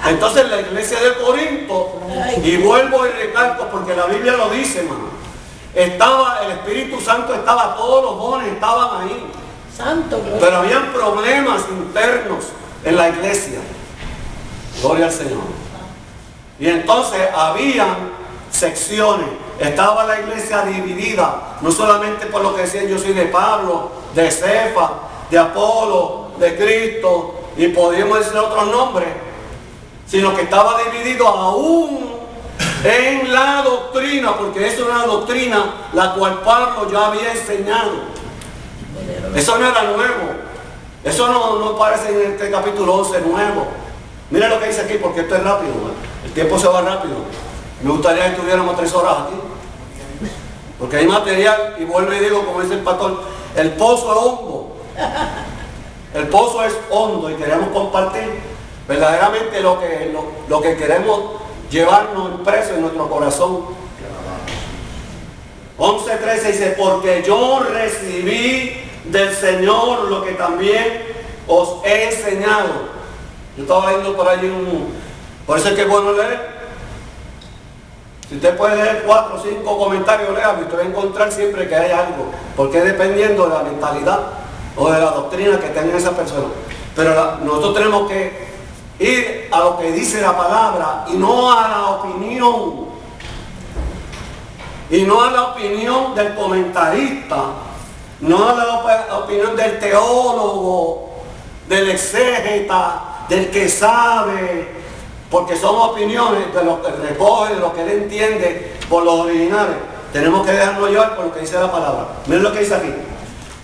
S1: entonces la iglesia de Corinto, y vuelvo y recalco porque la Biblia lo dice, hermano, estaba, el Espíritu Santo estaba, todos los dones estaban ahí.
S5: Santo, gloria.
S1: Pero habían problemas internos en la iglesia. Gloria al Señor. Y entonces habían secciones. Estaba la iglesia dividida, no solamente por lo que decían yo soy de Pablo, de Cefa, de Apolo, de Cristo, y podíamos decir otros nombres, sino que estaba dividido aún en la doctrina, porque eso era una doctrina la cual Pablo ya había enseñado. Eso no era nuevo. Eso no parece en este capítulo 11 nuevo. Mira lo que dice aquí, porque esto es rápido, ¿no? El tiempo se va rápido. Me gustaría que estuviéramos 3 horas aquí, porque hay material, y vuelvo y digo, como dice el pastor, el pozo es hondo. El pozo es hondo y queremos compartir verdaderamente lo que queremos llevarnos impreso en nuestro corazón. 11:13 dice, porque yo recibí del Señor lo que también os he enseñado. Yo estaba leyendo por allí por eso es que es bueno leer. Si usted puede leer 4 o 5 comentarios, léalo, y usted va a encontrar siempre que hay algo, porque es dependiendo de la mentalidad o de la doctrina que tengan esas personas. Pero nosotros tenemos que ir a lo que dice la palabra y no a la opinión. Y no a la opinión del comentarista, no a la opinión del teólogo, del exégeta, del que sabe, porque son opiniones de lo que recoge, de lo que él entiende por los originales. Tenemos que dejarnos llevar por lo que dice la palabra. Miren lo que dice aquí.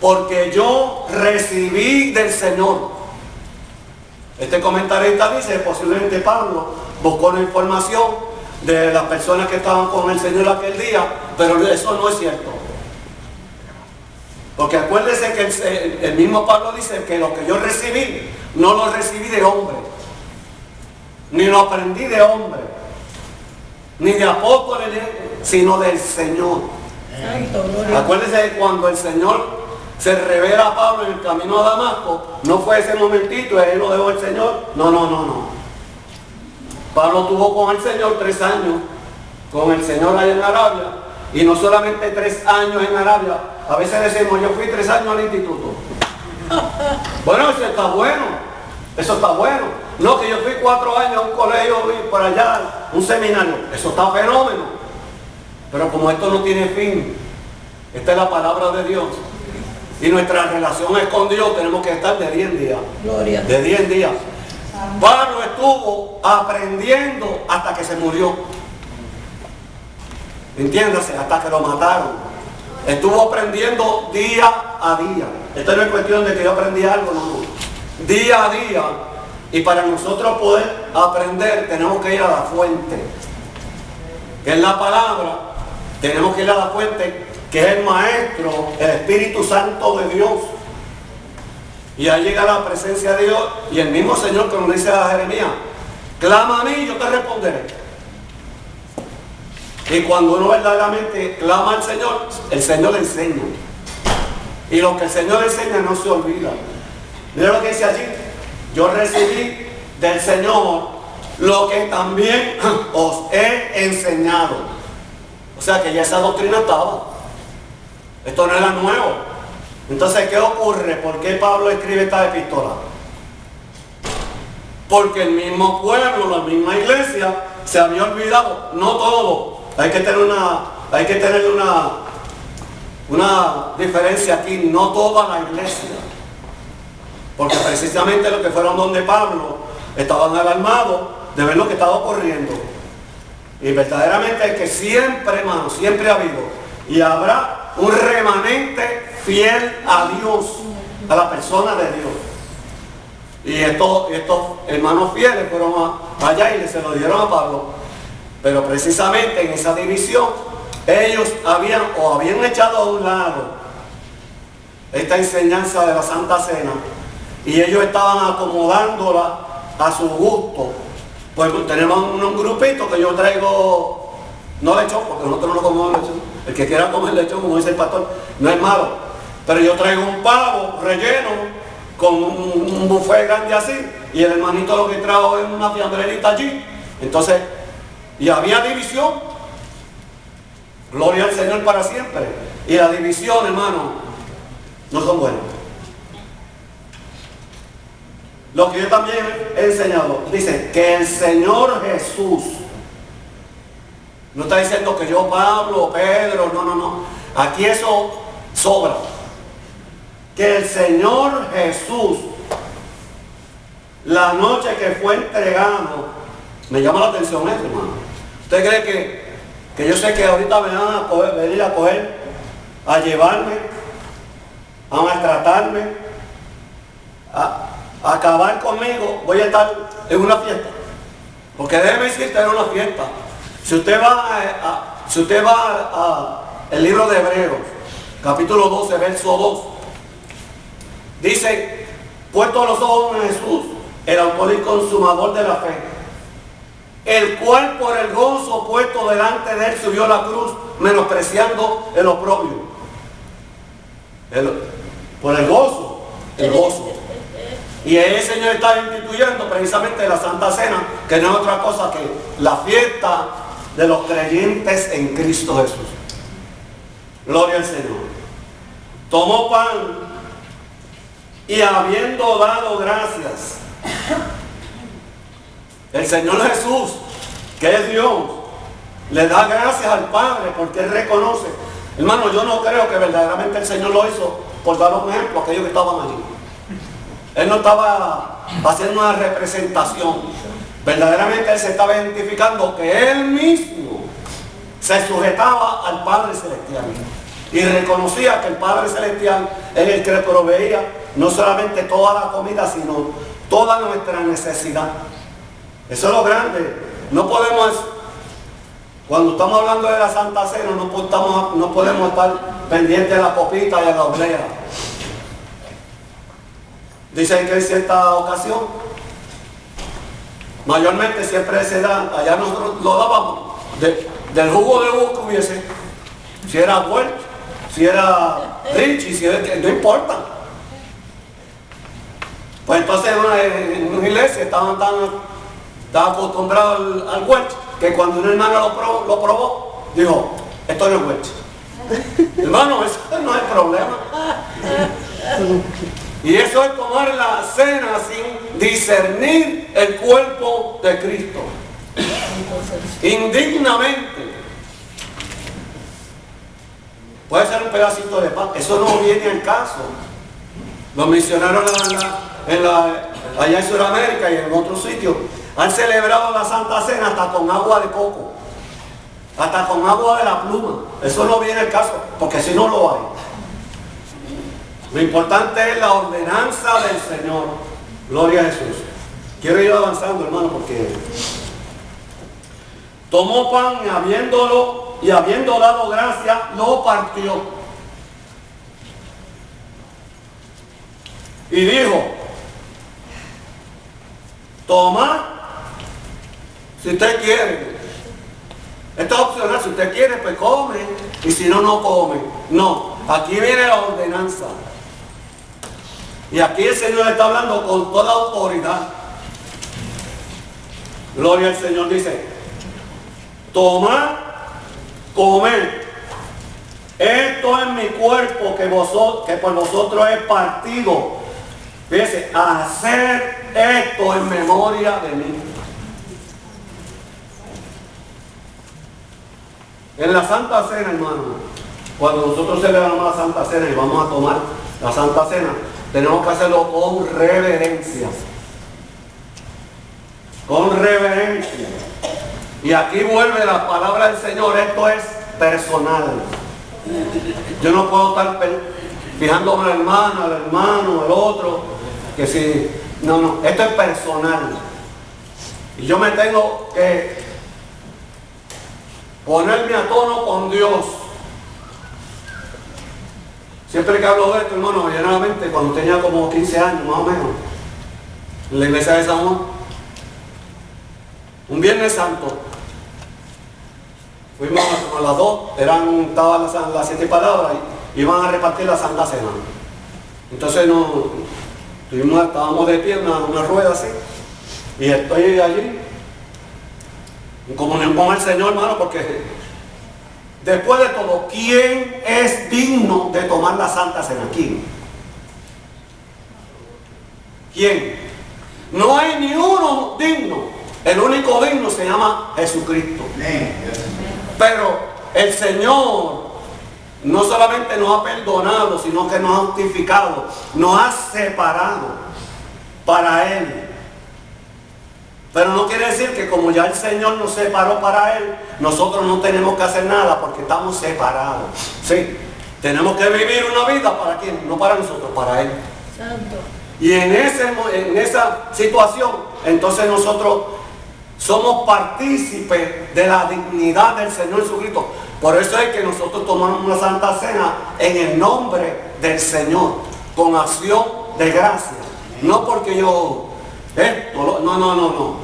S1: Porque yo recibí del Señor. Este comentarista dice, posiblemente Pablo buscó la información de las personas que estaban con el Señor aquel día, pero eso no es cierto. Porque acuérdense que el mismo Pablo dice que lo que yo recibí, no lo recibí de hombre, ni lo aprendí de hombre, ni de apóstoles, sino del Señor.
S5: Santo, gloria.
S1: Acuérdense que cuando el Señor se revela a Pablo en el camino a Damasco, no fue ese momentito, él lo dejó el Señor. No. Pablo tuvo con el Señor 3 años, con el Señor allá en Arabia, y no solamente 3 años en Arabia. A veces decimos, yo fui 3 años al instituto. Bueno, eso está bueno, eso está bueno. No, que yo fui 4 años a un colegio y por allá, un seminario, eso está fenómeno. Pero como esto no tiene fin, esta es la palabra de Dios, y nuestra relación es con Dios, tenemos que estar de día en día.
S5: Gloria.
S1: De día en día. Pablo estuvo aprendiendo hasta que se murió. Entiéndase, hasta que lo mataron. Estuvo aprendiendo día a día. Esto no es cuestión de que yo aprendí algo, no. Día a día. Y para nosotros poder aprender, tenemos que ir a la fuente, que es la palabra. Tenemos que ir a la fuente, que es el Maestro, el Espíritu Santo de Dios. Y ahí llega la presencia de Dios, y el mismo Señor, como dice a Jeremías, clama a mí y yo te responderé. Y cuando uno verdaderamente clama al Señor, el Señor le enseña. Y lo que el Señor enseña no se olvida. Mira lo que dice allí. Yo recibí del Señor lo que también os he enseñado. O sea que ya esa doctrina estaba. Esto no era nuevo. Entonces, ¿qué ocurre? ¿Por qué Pablo escribe esta epístola? Porque el mismo pueblo, la misma iglesia, se había olvidado. No todo. Hay que tener una diferencia aquí. No toda la iglesia. Porque precisamente los que fueron donde Pablo estaban alarmados de ver lo que estaba ocurriendo. Y verdaderamente es que siempre, hermano, siempre ha habido y habrá un remanente fiel a Dios, a la persona de Dios. Y estos hermanos fieles fueron allá y se lo dieron a Pablo. Pero precisamente en esa división, ellos habían echado a un lado esta enseñanza de la Santa Cena y ellos estaban acomodándola a su gusto. Pues tenemos un grupito que yo traigo, no lechón, porque nosotros no comemos lechón. El que quiera comer lechón, como dice el pastor, no es malo. Pero yo traigo un pavo relleno con un buffet grande así, y el hermanito lo que trajo es una fiambrerita allí. Entonces, y había división. Gloria al Señor para siempre. Y la división, hermano, no son buenas. Lo que yo también he enseñado, dice que el Señor Jesús, no está diciendo que yo, Pablo, Pedro, no. Aquí eso sobra. Que el Señor Jesús, la noche que fue entregado, me llama la atención esto, hermano. ¿Usted cree que yo sé que ahorita me van a venir a coger, a llevarme, a maltratarme, a acabar conmigo? Voy a estar en una fiesta. Porque déjeme decirte, era una fiesta. Si usted va a el libro de Hebreos, capítulo 12, verso 2, dice, puesto los ojos en Jesús, el autor y consumador de la fe, el cual por el gozo puesto delante de él subió la cruz, menospreciando el oprobio. Por el gozo. Y el Señor está instituyendo precisamente la Santa Cena, que no es otra cosa que la fiesta de los creyentes en Cristo Jesús. Gloria al Señor. Tomó pan y habiendo dado gracias, el Señor Jesús, que es Dios, le da gracias al Padre porque Él reconoce. Hermano, yo no creo que verdaderamente el Señor lo hizo por dar un ejemplo a aquellos que estaban allí. Él no estaba haciendo una representación. Verdaderamente Él se estaba identificando que Él mismo se sujetaba al Padre Celestial y reconocía que el Padre Celestial es el que le proveía no solamente toda la comida, sino toda nuestra necesidad. Eso es lo grande. No podemos, cuando estamos hablando de la Santa Cena, no podemos estar pendientes de la copita y de la oblea. Dicen que en cierta ocasión, mayormente siempre se da, allá nosotros lo dábamos del jugo de uva que hubiese, si era bueno, si era Richie, si era, no importa. Pues entonces en una iglesia estaban acostumbrados al huerto, que cuando un hermano lo probó, dijo, esto no es huerto. Hermano, eso no es problema. Y eso es tomar la cena sin discernir el cuerpo de Cristo. Indignamente. Puede ser un pedacito de pan. Eso no viene al caso. Los misioneros allá en Sudamérica y en otros sitios han celebrado la Santa Cena hasta con agua de coco. Hasta con agua de la pluma. Eso no viene al caso, porque si no lo hay. Lo importante es la ordenanza del Señor. Gloria a Jesús. Quiero ir avanzando, hermano, porque tomó pan y habiendo dado gracia, lo partió. Y dijo, tomad, si usted quiere. Esto es opcional, si usted quiere, pues come, y si no, no come. No, aquí viene la ordenanza. Y aquí el Señor está hablando con toda autoridad. Gloria al Señor, dice, tomad, comed. Esto es mi cuerpo que por vosotros es partido. Fíjense, hacer esto en memoria de mí. En la Santa Cena, hermano, cuando nosotros celebramos la Santa Cena y vamos a tomar la Santa Cena, tenemos que hacerlo con reverencia. Con reverencia. Y aquí vuelve la palabra del Señor, esto es personal. Yo no puedo estar fijándome al hermano, al otro, que si No, esto es personal. Y yo me tengo que ponerme a tono con Dios. Siempre que hablo de esto, hermano, generalmente cuando tenía como 15 años, más o menos, en la iglesia de San Juan, un Viernes Santo, fuimos a las 2, estaban las 7 palabras y iban a repartir la Santa Cena. Entonces estábamos de pie en una rueda así, y estoy allí, en comunión con el Señor, hermano, porque después de todo, ¿quién es digno de tomar la Santa Cena? ¿Quién? No hay ni uno digno. El único digno se llama Jesucristo. Pero el Señor no solamente nos ha perdonado, sino que nos ha justificado, nos ha separado para Él. Pero no quiere decir que como ya el Señor nos separó para Él, nosotros no tenemos que hacer nada porque estamos separados. Sí, tenemos que vivir una vida ¿para quién? No para nosotros, para Él.
S5: Santo.
S1: Y en esa situación, entonces nosotros somos partícipes de la dignidad del Señor Jesucristo. Por eso es que nosotros tomamos una Santa Cena en el nombre del Señor, con acción de gracia. No porque yo... no.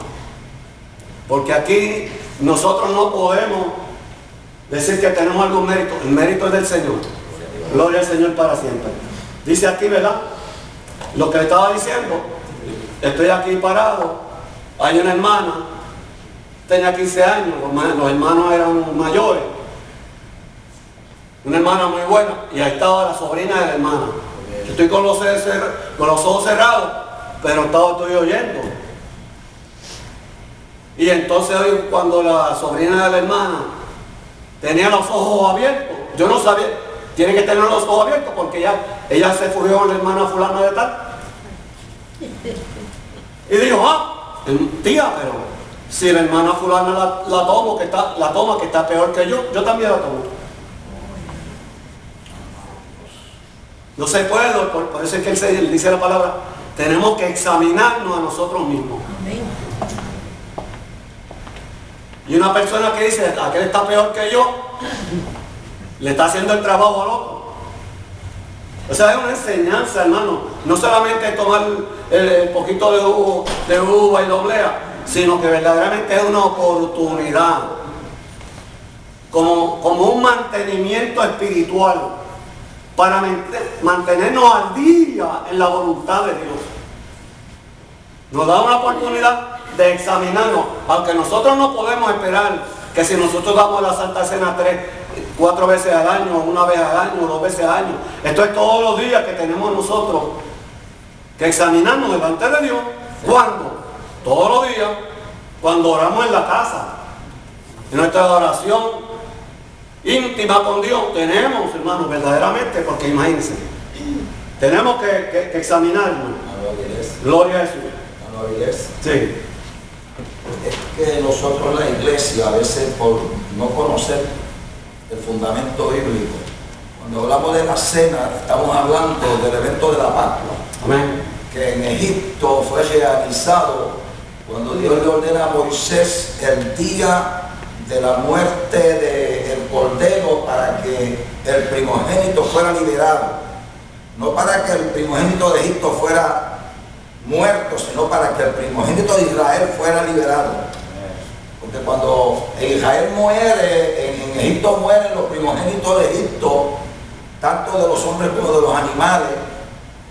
S1: Porque aquí nosotros no podemos decir que tenemos algún mérito. El mérito es del Señor. Gloria al Señor para siempre. Dice aquí, ¿verdad? Lo que le estaba diciendo. Estoy aquí parado. Hay una hermana. Tenía 15 años. Los hermanos eran mayores. Una hermana muy buena. Y ahí estaba la sobrina de la hermana. Yo estoy con los ojos cerrados, pero estoy oyendo. Y entonces hoy cuando la sobrina de la hermana tenía los ojos abiertos, yo no sabía, tiene que tener los ojos abiertos porque ella se fugió con la hermana fulana de tal. Y dijo, tía, pero si la hermana fulana la toma, que está peor que yo también la tomo. No se puede, por eso es que él dice la palabra, tenemos que examinarnos a nosotros mismos.
S5: Amén.
S1: Y una persona que dice, aquel está peor que yo, le está haciendo el trabajo al otro. O sea, es una enseñanza, hermano. No solamente tomar el poquito de uva y doblea, sino que verdaderamente es una oportunidad. Como un mantenimiento espiritual. Para mantenernos al día en la voluntad de Dios. Nos da una oportunidad de examinarnos, aunque nosotros no podemos esperar que si nosotros damos la Santa Cena 4 veces al año, una vez al año, 2 veces al año, esto es todos los días que tenemos nosotros que examinarnos delante de Dios. ¿Cuándo? Todos los días, cuando oramos en la casa, en nuestra oración íntima con Dios, tenemos, hermanos, verdaderamente, porque imagínense, tenemos que examinarnos. Gloria a Jesús. Sí.
S3: Es que nosotros la iglesia, a veces por no conocer el fundamento bíblico, cuando hablamos de la cena, estamos hablando del evento de la Pascua.
S1: Amén.
S3: Que en Egipto fue realizado cuando Dios le ordena a Moisés el día de la muerte del cordero para que el primogénito fuera liberado. No para que el primogénito de Egipto fuera muerto, sino para que el primogénito de Israel fuera liberado. Porque cuando Israel muere, en Egipto mueren los primogénitos de Egipto, tanto de los hombres como de los animales.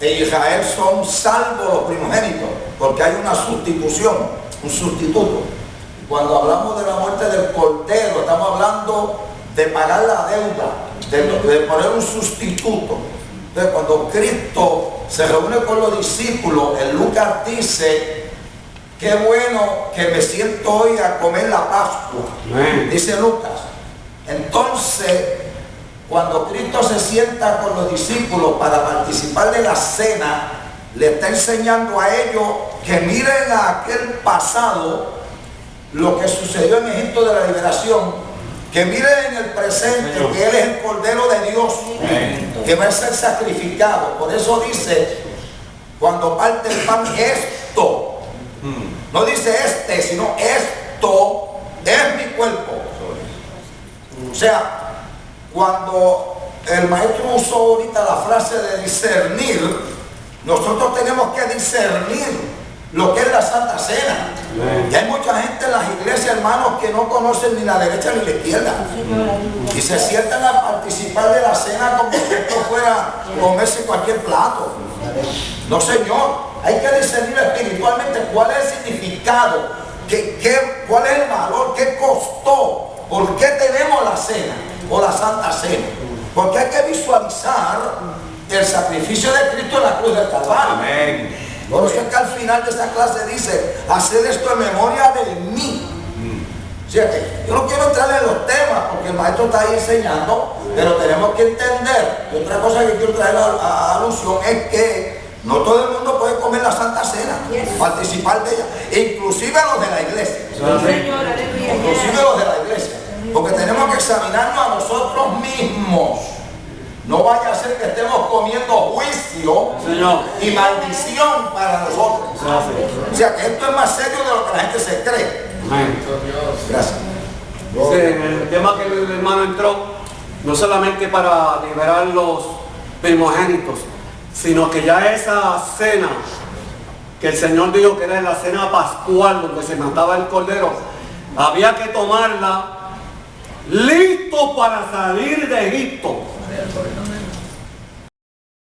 S3: En Israel son salvos los primogénitos, porque hay una sustitución, un sustituto. Cuando hablamos de la muerte del cordero, estamos hablando de pagar la deuda, de poner un sustituto. Entonces, cuando Cristo se reúne con los discípulos, en Lucas dice, qué bueno que me siento hoy a comer la Pascua. Dice Lucas. Entonces, cuando Cristo se sienta con los discípulos para participar de la cena, le está enseñando a ellos que miren a aquel pasado, lo que sucedió en Egipto de la liberación, que miren en el presente que Él es el Cordero de Dios, que va a ser sacrificado. Por eso dice, cuando parte el pan, esto, no dice este, sino esto es mi cuerpo. O sea, cuando el maestro usó ahorita la frase de discernir, nosotros tenemos que discernir lo que es la Santa Cena. Y hay mucha gente en las iglesias, hermanos, que no conocen ni la derecha ni la izquierda. Y se sientan a participar de la cena como si esto fuera comerse cualquier plato. No, señor. Hay que discernir espiritualmente cuál es el significado, cuál es el valor, qué costó, por qué tenemos la cena o la Santa Cena. Porque hay que visualizar el sacrificio de Cristo en la cruz del Calvario.
S1: Amén.
S3: Por eso es que al final de esta clase dice, haced esto en memoria de mí. Fíjate, yo no quiero entrar en los temas porque el maestro está ahí enseñando, pero tenemos que entender. Y otra cosa que quiero traer a alusión es que no todo el mundo puede comer la Santa Cena, participar de ella, inclusive los de la iglesia. Inclusive los de la iglesia. Porque tenemos que examinarnos a nosotros mismos. No vaya a ser que estemos comiendo juicio, Señor, y maldición para nosotros. O sea que esto es más serio de lo que la gente se cree.
S1: Amén.
S3: Gracias.
S1: Sí, en el tema que el hermano entró, no solamente para liberar los primogénitos, sino que ya esa cena que el Señor dijo que era la cena pascual donde se mataba el cordero, había que tomarla listo para salir de Egipto.